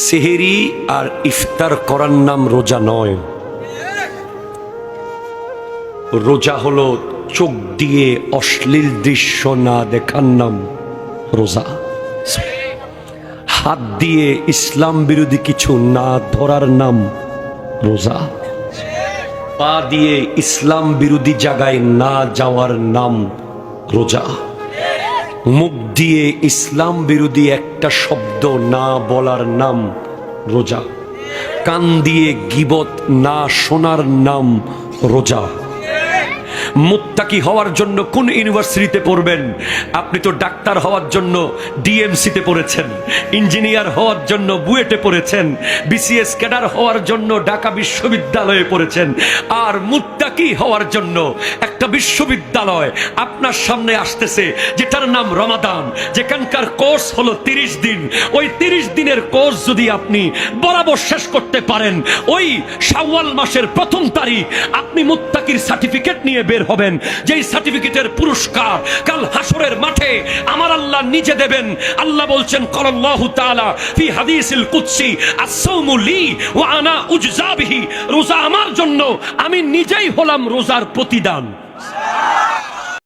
সেহেরি আর ইফতার করার নাম রোজা নয়। রোজা হলো চোখ দিয়ে অশ্লীল দৃশ্য না দেখার নাম রোজা। হাত দিয়ে ইসলাম বিরোধী কিছু না ধরার নাম রোজা। পা দিয়ে ইসলাম বিরোধী জায়গায় না যাওয়ার নাম রোজা। মুখ দিয়ে ইসলাম বিরোধী একটা শব্দ না বলার নাম রোজা। কান দিয়ে গীবত না শোনার নাম রোজা। মুত্তাকি হওয়ার জন্য কোন ইউনিভার্সিটিতে পড়বেন? আপনি তো ডাক্তার হওয়ার জন্য ডিএমসিতে পড়েছেন, ইঞ্জিনিয়ার হওয়ার জন্য বুয়েটে পড়েছেন, বিসিএস ক্যাডার হওয়ার জন্য ঢাকা বিশ্ববিদ্যালয়ে পড়েছেন। আর মুত্তাকি হওয়ার জন্য একটা বিশ্ববিদ্যালয় আপনার সামনে আসতেছে, যেটার নাম রমাদান, যেখানকার কোর্স হলো 30 দিন। ওই 30 দিনের কোর্স যদি আপনি বরাবর শেষ করতে পারেন, ওই শাওয়াল মাসের 1ম তারিখ আপনি মুত্তাকির সার্টিফিকেট নিয়ে বের হবেন, যেই সার্টিফিকেটের পুরস্কার কাল হাসরের মাঠে আমার আল্লাহ নিজে দেবেন। আল্লাহ বলছেন, ক্বালাল্লাহু তাআলা ফি হাদিসিল কুদসি, আস-সাওমু লি ওয়া আনা উজজা বিহি। রোজা আমার জন্য, আমি নিজেই হলাম রোজার প্রতিদান।